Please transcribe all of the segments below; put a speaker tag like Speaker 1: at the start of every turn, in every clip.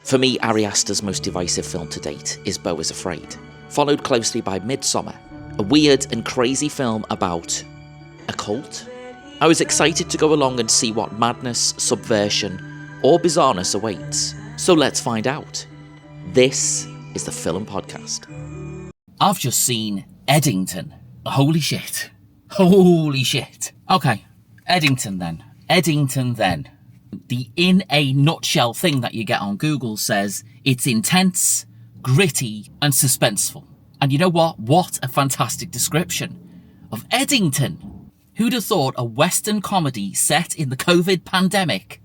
Speaker 1: For me, Ari Aster's most divisive film to date is Beau is Afraid, followed closely by Midsommar, a weird and crazy film about a cult. I was excited to go along and see what madness, subversion, or bizarreness awaits. So let's find out. This is the Film Podcast.
Speaker 2: I've just seen Eddington. Holy shit. Holy shit. Okay, Eddington then. The in a nutshell thing that you get on Google says it's intense, gritty, and suspenseful. And you know what? What a fantastic description of Eddington. Who'd have thought a Western comedy set in the COVID pandemic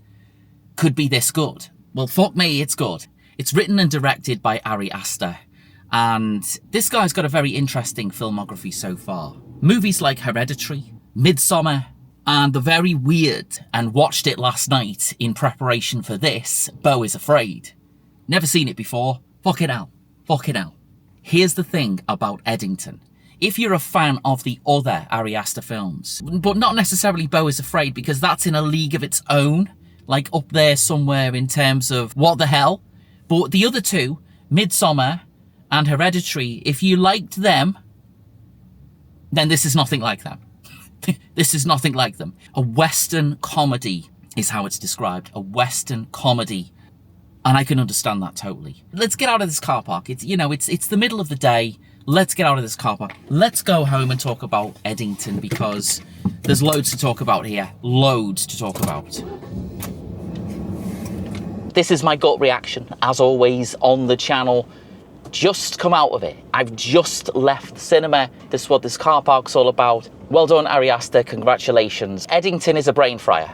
Speaker 2: could be this good? Well, fuck me, it's good. It's written and directed by Ari Aster. And this guy's got a very interesting filmography so far. Movies like Hereditary, Midsommar, and the very weird, and watched it last night in preparation for this, Beau is Afraid. Never seen it before. Fucking hell. Here's the thing about Eddington. If you're a fan of the other Ari Aster films, but not necessarily Beau is Afraid, because that's in a league of its own, like up there somewhere in terms of what the hell. But the other two, Midsommar and Hereditary, if you liked them, then this is nothing like them. This is nothing like them. A Western comedy is how it's described. A Western comedy. And I can understand that totally. Let's get out of this car park. It's the middle of the day. Let's get out of this car park. Let's go home and talk about Eddington, because there's loads to talk about here. Loads to talk about.
Speaker 1: This is my gut reaction, as always, on the channel. Just come out of it. I've just left the cinema. This is what this car park's all about. Well done, Ari Aster. Congratulations. Eddington is a brain fryer.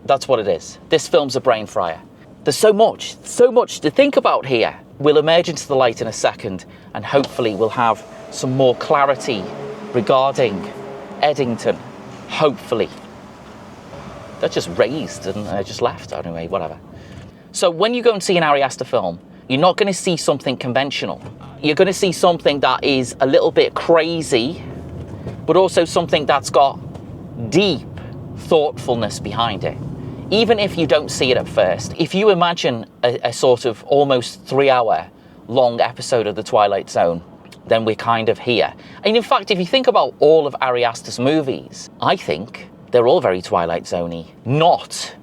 Speaker 1: That's what it is. This film's a brain fryer. There's so much to think about here. We'll emerge into the light in a second, and hopefully we'll have some more clarity regarding Eddington. Hopefully. That just raised and I just left. Anyway, whatever. So when you go and see an Ari Aster film, you're not going to see something conventional. You're going to see something that is a little bit crazy, but also something that's got deep thoughtfulness behind it. Even if you don't see it at first, if you imagine a sort of almost 3-hour long episode of The Twilight Zone, then we're kind of here. And in fact, if you think about all of Ari Aster's movies, I think they're all very Twilight Zone-y. Not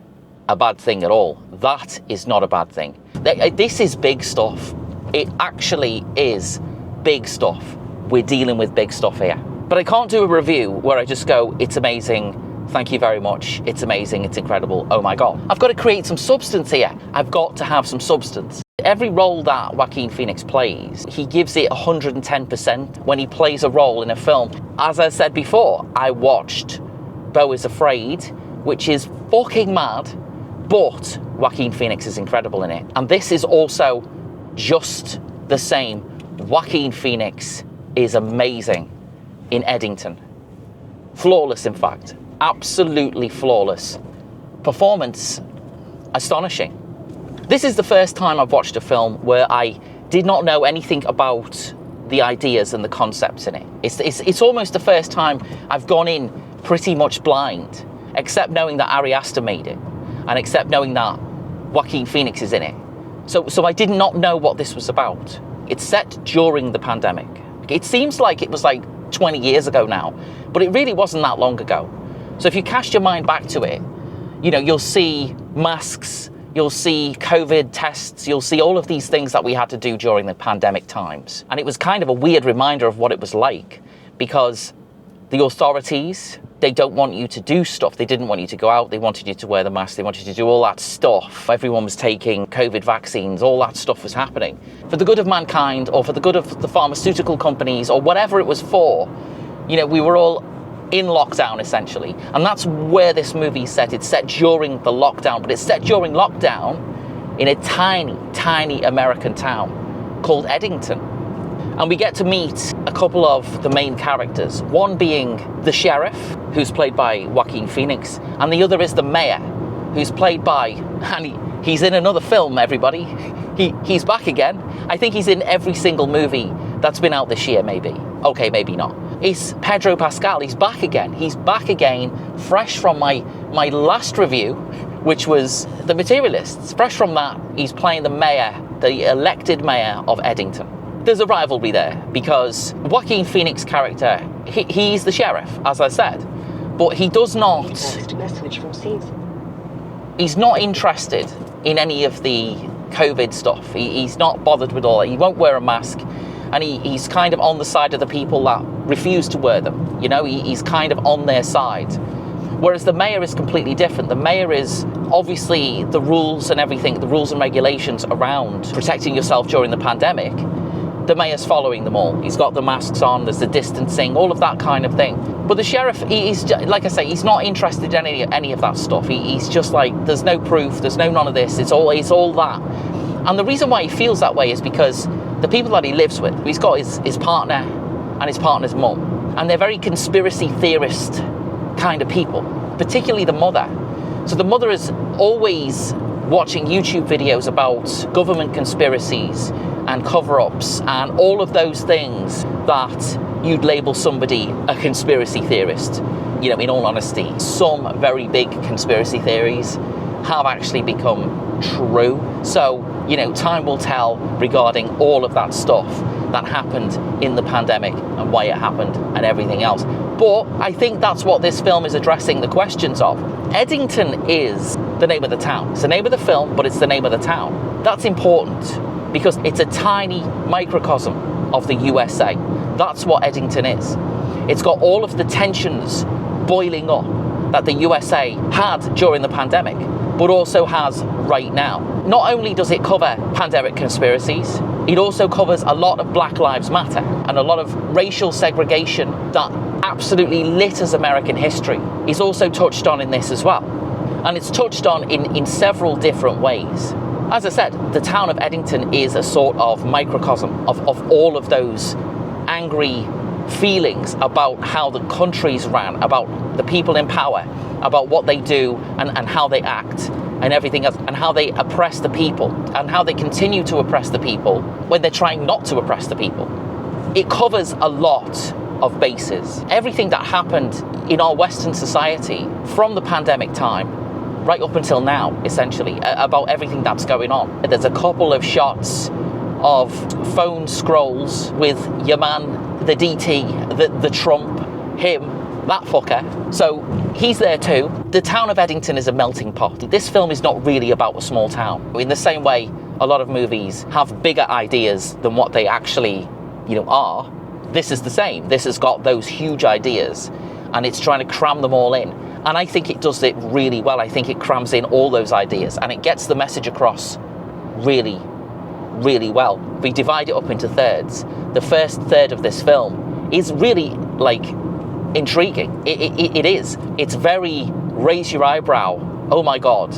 Speaker 1: a bad thing at all. That is not a bad thing. This is big stuff. It actually is big stuff. We're dealing with big stuff here. But I can't do a review where I just go, it's amazing, thank you very much, it's amazing, it's incredible, oh my god. I've got to create some substance here. I've got to have some substance. Every role that Joaquin Phoenix plays, he gives it 110% when he plays a role in a film. As I said before, I watched Beau is Afraid, which is fucking mad, but Joaquin Phoenix is incredible in it. And this is also just the same. Joaquin Phoenix is amazing in Eddington. Flawless, in fact. Absolutely flawless. Performance, astonishing. This is the first time I've watched a film where I did not know anything about the ideas and the concepts in it. It's almost the first time I've gone in pretty much blind, except knowing that Ari Aster made it, and except knowing that Joaquin Phoenix is in it. So I did not know what this was about. It's set during the pandemic. It seems like it was like 20 years ago now, but it really wasn't that long ago. So if you cast your mind back to it, you'll see masks, you'll see COVID tests, you'll see all of these things that we had to do during the pandemic times. And it was kind of a weird reminder of what it was like, because the authorities, they don't want you to do stuff. They didn't want you to go out. They wanted you to wear the mask. They wanted you to do all that stuff. Everyone was taking COVID vaccines. All that stuff was happening. For the good of mankind, or for the good of the pharmaceutical companies, or whatever it was for, we were all in lockdown, essentially. And that's where this movie is set. It's set during the lockdown, but it's set during lockdown in a tiny, tiny American town called Eddington. And we get to meet a couple of the main characters, one being the sheriff, who's played by Joaquin Phoenix, and the other is the mayor, who's played by, and he's in another film, everybody. He's back again. I think he's in every single movie that's been out this year, maybe. Okay, maybe not. It's Pedro Pascal. He's back again. He's back again, fresh from my last review, which was The Materialists. Fresh from that, he's playing the mayor, the elected mayor of Eddington. There's a rivalry there because Joaquin Phoenix's character, he's the sheriff, as I said, but he does not...
Speaker 3: Message from Caesar.
Speaker 1: He's not interested in any of the COVID stuff. He's not bothered with all that. He won't wear a mask, and he's kind of on the side of the people that refuse to wear them. You know, he's kind of on their side. Whereas the mayor is completely different. The mayor is obviously the rules and everything, the rules and regulations around protecting yourself during the pandemic. The mayor's following them all. He's got the masks on, there's the distancing, all of that kind of thing. But the sheriff, he's, like I say, he's not interested in any of that stuff. He's just like, there's no proof, there's no none of this, it's all that. And the reason why he feels that way is because the people that he lives with, he's got his partner and his partner's mum, and they're very conspiracy theorist kind of people, particularly the mother. So the mother is always watching YouTube videos about government conspiracies and cover-ups and all of those things that you'd label somebody a conspiracy theorist. You know, in all honesty, some very big conspiracy theories have actually become true. So, you know, time will tell regarding all of that stuff that happened in the pandemic and why it happened and everything else. But I think that's what this film is addressing the questions of. Eddington is the name of the town. It's the name of the film, but it's the name of the town. That's important because it's a tiny microcosm of the USA. That's what Eddington is. It's got all of the tensions boiling up that the USA had during the pandemic, but also has right now. Not only does it cover pandemic conspiracies, it also covers a lot of Black Lives Matter and a lot of racial segregation that absolutely litters American history. It's also touched on in this as well. And it's touched on in several different ways. As I said, the town of Eddington is a sort of microcosm of all of those angry feelings about how the country's ran, about the people in power, about what they do and how they act and everything else, and how they oppress the people and how they continue to oppress the people when they're trying not to oppress the people. It covers a lot of bases. Everything that happened in our Western society from the pandemic time right up until now, essentially, about everything that's going on. There's a couple of shots of phone scrolls with your man, the DT, the Trump, him, that fucker. So he's there too. The town of Eddington is a melting pot. This film is not really about a small town. In the same way, a lot of movies have bigger ideas than what they actually, are. This is the same. This has got those huge ideas and it's trying to cram them all in. And I think it does it really well. I think it crams in all those ideas and it gets the message across really, really well. We divide it up into thirds. The first third of this film is really, intriguing. It is. It's very raise your eyebrow. Oh my God,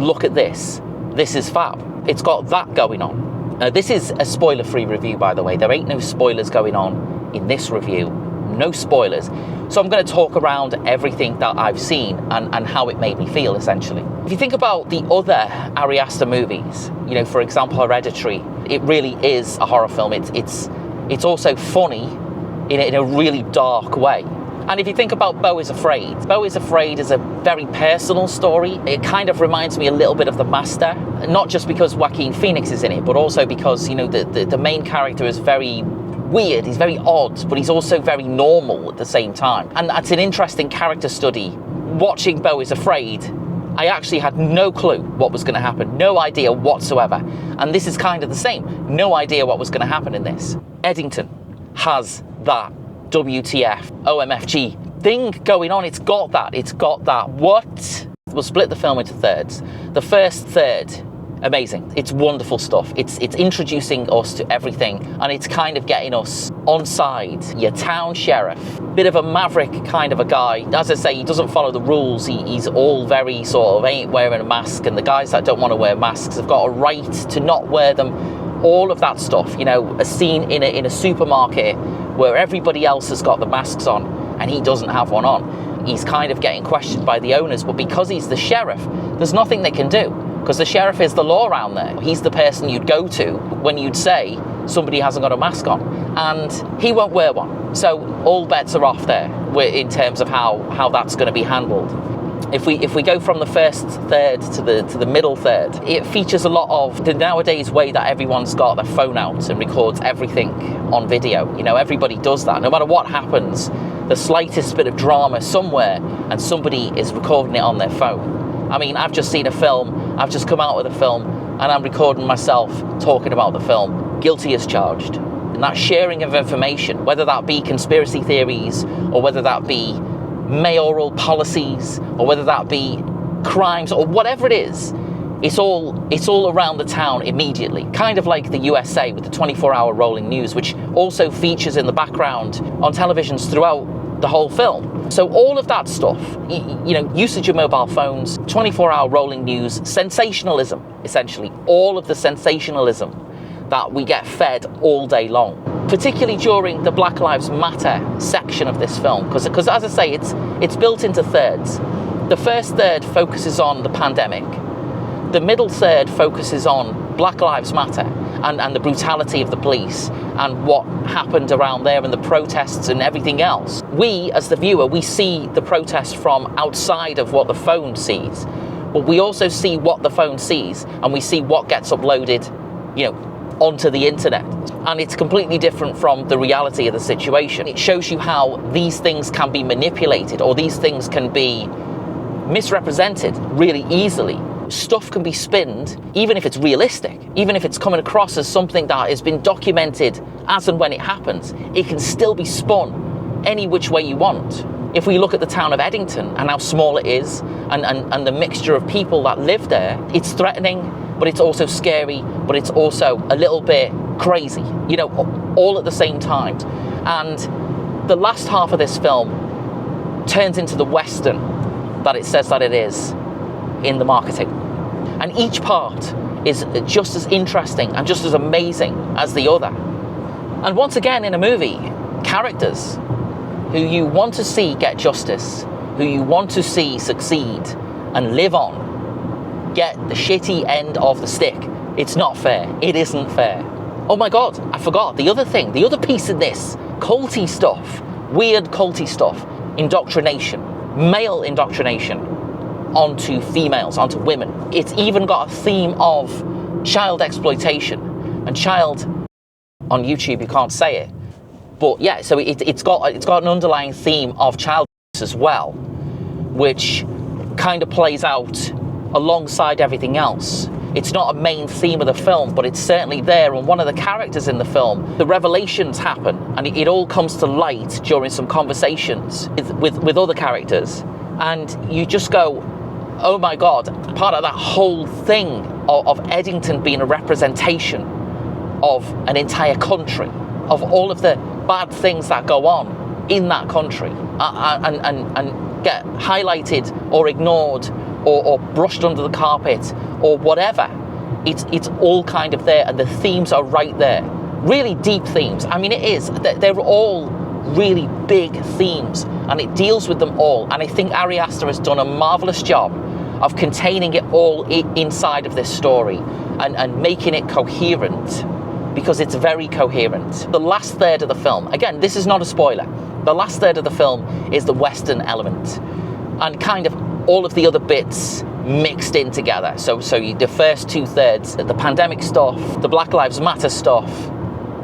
Speaker 1: look at this. This is fab. It's got that going on. This is a spoiler-free review, by the way. There ain't no spoilers going on in this review. No spoilers. So I'm going to talk around everything that I've seen and how it made me feel, essentially. If you think about the other Ari Aster movies, for example, Hereditary, it really is a horror film. It's also funny in a really dark way. And if you think about Beau is Afraid is a very personal story. It kind of reminds me a little bit of The Master, not just because Joaquin Phoenix is in it, but also because, the main character is very weird, he's very odd, but he's also very normal at the same time. And that's an interesting character study. Watching Beau is Afraid, I actually had no clue what was going to happen, no idea whatsoever. And this is kind of the same, no idea what was going to happen in this. Eddington has that WTF, OMFG thing going on. It's got that. What? We'll split the film into thirds. The first third, amazing. It's wonderful stuff. It's introducing us to everything and it's kind of getting us on side. Your town sheriff, bit of a maverick kind of a guy. As I say, he doesn't follow the rules. He's all very sort of ain't wearing a mask, and the guys that don't want to wear masks have got a right to not wear them. All of that stuff, a scene in a supermarket where everybody else has got the masks on and he doesn't have one on. He's kind of getting questioned by the owners, but because he's the sheriff, there's nothing they can do because the sheriff is the law around there. He's the person you'd go to when you'd say somebody hasn't got a mask on, and he won't wear one. So all bets are off there in terms of how that's going to be handled. If we go from the first third to the middle third, it features a lot of the nowadays way that everyone's got their phone out and records everything on video. You know, everybody does that. No matter what happens, the slightest bit of drama somewhere and somebody is recording it on their phone. I mean, I've just seen a film, I've just come out with a film, and I'm recording myself talking about the film. Guilty as charged. And that sharing of information, whether that be conspiracy theories or whether that be mayoral policies or whether that be crimes or whatever it is, it's all around the town immediately. Kind of like the USA with the 24-hour rolling news, which also features in the background on televisions throughout the whole film. So all of that stuff, you know, usage of mobile phones, 24-hour rolling news, sensationalism, essentially, all of the sensationalism that we get fed all day long, particularly during the Black Lives Matter section of this film, because as I say, it's built into thirds. The first third focuses on the pandemic. The middle third focuses on Black Lives Matter and the brutality of the police and what happened around there and the protests and everything else. We, as the viewer, we see the protest from outside of what the phone sees, but we also see what the phone sees and we see what gets uploaded, you know, onto the internet. And it's completely different from the reality of the situation. It shows you how these things can be manipulated or these things can be misrepresented really easily. Stuff can be spinned, even if it's realistic, even if it's coming across as something that has been documented as and when it happens, it can still be spun any which way you want. If we look at the town of Eddington and how small it is and the mixture of people that live there, it's threatening, but it's also scary, but it's also a little bit crazy, you know, all at the same time. And the last half of this film turns into the Western that it says that it is in the marketing. And each part is just as interesting and just as amazing as the other. And once again, in a movie, characters who you want to see get justice, who you want to see succeed and live on, get the shitty end of the stick. It's not fair. It isn't fair. Oh my God, I forgot the other thing, the other piece in this, culty stuff, weird culty stuff, indoctrination, male indoctrination onto females, onto women. It's even got a theme of child exploitation and child, on YouTube you can't say it, but yeah, so it's got an underlying theme of child as well, which kind of plays out alongside everything else. It's not a main theme of the film, but it's certainly there. And one of the characters in the film, the revelations happen, and it all comes to light during some conversations with other characters. And you just go, oh my God, part of that whole thing of Eddington being a representation of an entire country, of all of the bad things that go on in that country, and get highlighted or ignored or brushed under the carpet or whatever. It's all kind of there, and the themes are right there. Really deep themes. I mean, it is. They're all really big themes, and it deals with them all. And I think Ari Aster has done a marvellous job of containing it all inside of this story and making it coherent, because it's very coherent. The last third of the film, again, this is not a spoiler, the last third of the film is the Western element, and kind of all of the other bits mixed in together. So the first 2/3, the pandemic stuff, the Black Lives Matter stuff,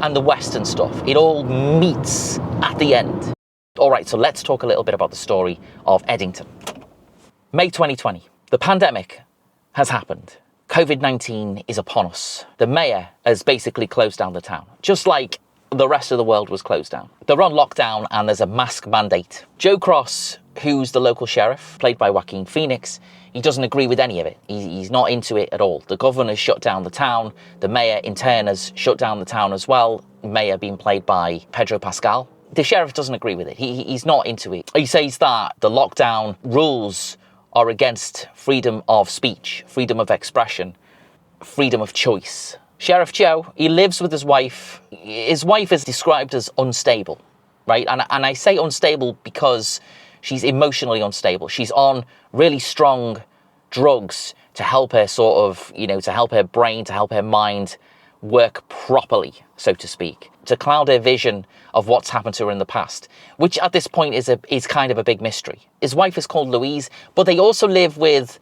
Speaker 1: and the Western stuff, it all meets at the end. All right, so let's talk a little bit about the story of Eddington. May 2020, the pandemic has happened. COVID-19 is upon us. The mayor has basically closed down the town, just like the rest of the world was closed down. They're on lockdown and there's a mask mandate. Joe Cross, who's the local sheriff, played by Joaquin Phoenix, he doesn't agree with any of it. He's not into it at all. The governor's shut down the town. The mayor, in turn, has shut down the town as well. Mayor being played by Pedro Pascal. The sheriff doesn't agree with it. He's not into it. He says that the lockdown rules are against freedom of speech, freedom of expression, freedom of choice. Sheriff Joe, he lives with his wife. His wife is described as unstable, right? And I say unstable because she's emotionally unstable. She's on really strong drugs to help her sort of, to help her brain, to help her mind work properly, so to speak, to cloud her vision of what's happened to her in the past, which at this point is kind of a big mystery. His wife is called Louise, but they also live with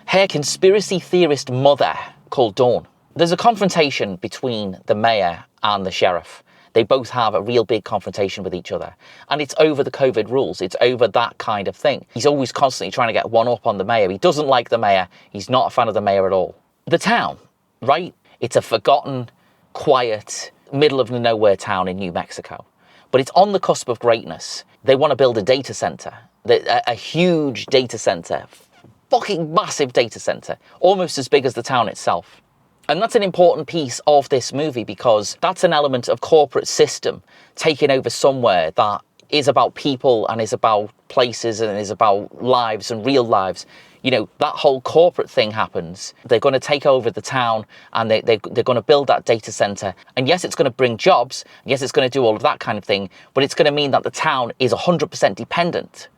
Speaker 1: her conspiracy theorist mother called Dawn. There's a confrontation between the mayor and the sheriff. They both have a real big confrontation with each other. And it's over the COVID rules. It's over that kind of thing. He's always constantly trying to get one up on the mayor. He doesn't like the mayor. He's not a fan of the mayor at all. The town, right? It's a forgotten, quiet, middle of nowhere town in New Mexico. But it's on the cusp of greatness. They want to build a data center, a huge data center, fucking massive data center, almost as big as the town itself. And that's an important piece of this movie because that's an element of corporate system taking over somewhere that is about people and is about places and is about lives and real lives. You know, that whole corporate thing happens. They're going to take over the town and they're going to build that data center. And yes, it's going to bring jobs. Yes, it's going to do all of that kind of thing. But it's going to mean that the town is 100% dependent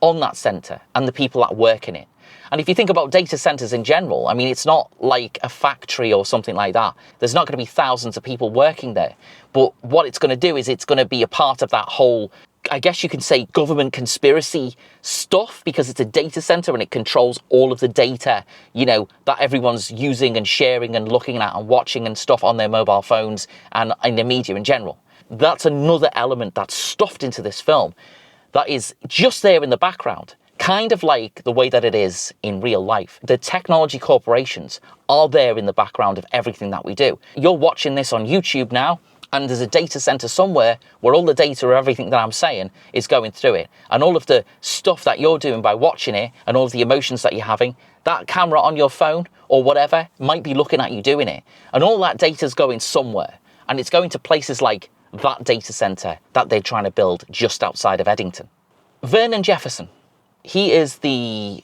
Speaker 1: on that center and the people that work in it. And if you think about data centers in general, I mean, it's not like a factory or something like that. There's not going to be thousands of people working there. But what it's going to do is it's going to be a part of that whole, I guess you can say, government conspiracy stuff, because it's a data center and it controls all of the data, you know, that everyone's using and sharing and looking at and watching and stuff on their mobile phones and in the media in general. That's another element that's stuffed into this film that is just there in the background. Kind of like the way that it is in real life. The technology corporations are there in the background of everything that we do. You're watching this on YouTube now, and there's a data center somewhere where all the data of everything that I'm saying is going through it. And all of the stuff that you're doing by watching it and all of the emotions that you're having, that camera on your phone or whatever might be looking at you doing it. And all that data's going somewhere. And it's going to places like that data center that they're trying to build just outside of Eddington. Vernon Jefferson. He is the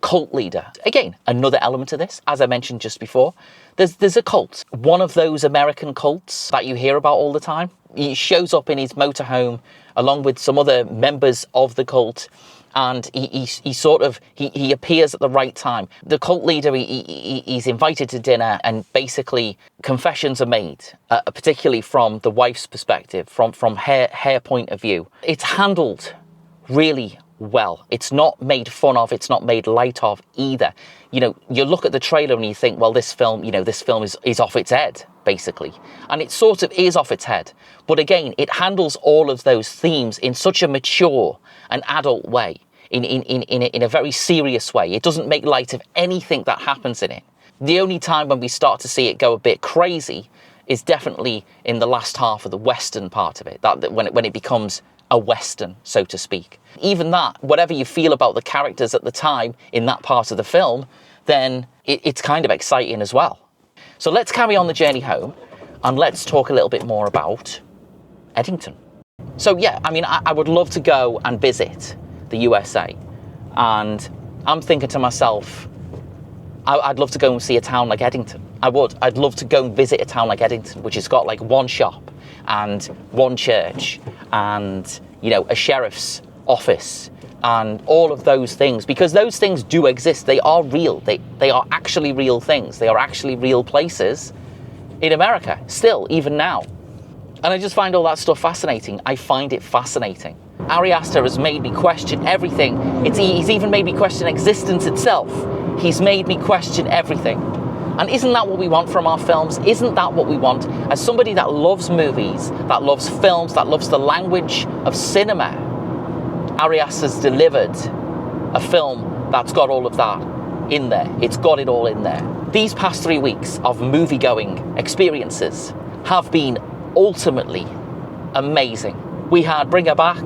Speaker 1: cult leader. Again, another element of this, as I mentioned just before. There's a cult, one of those American cults that you hear about all the time. He shows up in his motorhome along with some other members of the cult, and he appears at the right time. The cult leader, he's invited to dinner, and basically confessions are made, particularly from the wife's perspective, from her point of view. It's handled really well. It's not made fun of, it's not made light of either. You know, you look at the trailer and you think, well, this film is off its head, basically. And it sort of is off its head. But again, it handles all of those themes in such a mature and adult way, in a very serious way. It doesn't make light of anything that happens in it. The only time when we start to see it go a bit crazy is definitely in the last half of the Western part of it, that when it becomes a Western, so to speak. Even that, whatever you feel about the characters at the time in that part of the film, then it's kind of exciting as well. So let's carry on the journey home and let's talk a little bit more about Eddington. So yeah, I mean, I would love to go and visit the USA. And I'm thinking to myself, I'd love to go and see a town like Eddington. I'd love to go and visit a town like Eddington, which has got like one shop and one church and, you know, a sheriff's office and all of those things, because those things do exist. They are real. They are actually real things. They are actually real places in America still, even now. And I just find all that stuff fascinating. I find it fascinating. Ari Aster has made me question everything. He's even made me question existence itself. He's made me question everything. And isn't that what we want from our films? Isn't that what we want? As somebody that loves movies, that loves films, that loves the language of cinema, Ari Aster's delivered a film that's got all of that in there. It's got it all in there. These past 3 weeks of movie-going experiences have been ultimately amazing. We had Bring Her Back,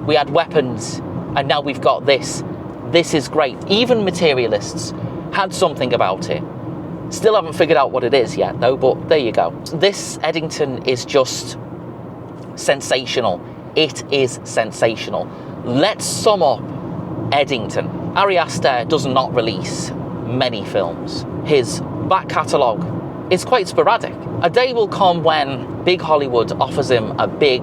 Speaker 1: we had Weapons, and now we've got this. This is great. Even Materialists had something about it. Still haven't figured out what it is yet, though, but there you go. This Eddington is just sensational. It is sensational. Let's sum up Eddington. Ari Aster does not release many films. His back catalogue is quite sporadic. A day will come when big Hollywood offers him a big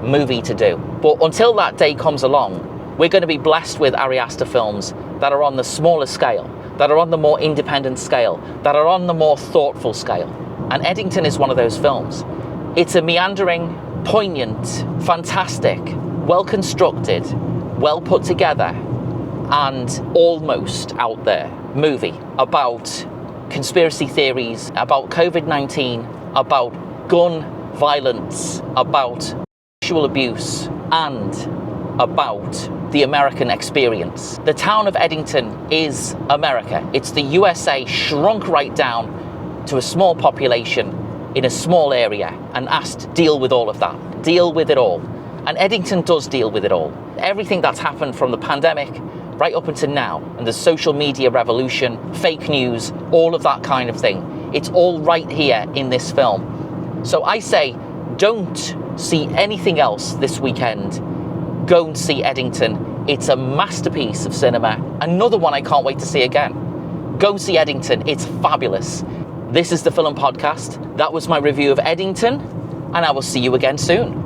Speaker 1: movie to do. But until that day comes along, we're going to be blessed with Ari Aster films that are on the smaller scale, that are on the more independent scale, that are on the more thoughtful scale. And Eddington is one of those films. It's a meandering, poignant, fantastic, well-constructed, well put together, and almost out there movie about conspiracy theories, about COVID-19, about gun violence, about sexual abuse, and about the American experience. The town of Eddington is America. It's the USA shrunk right down to a small population in a small area and asked to deal with all of that, deal with it all. And Eddington does deal with it all. Everything that's happened from the pandemic right up until now, and the social media revolution, fake news, all of that kind of thing, it's all right here in this film. So I say, don't see anything else this weekend. Go and see Eddington. It's a masterpiece of cinema. Another one I can't wait to see again. Go and see Eddington. It's fabulous. This is the Film Podcast. That was my review of Eddington, and I will see you again soon.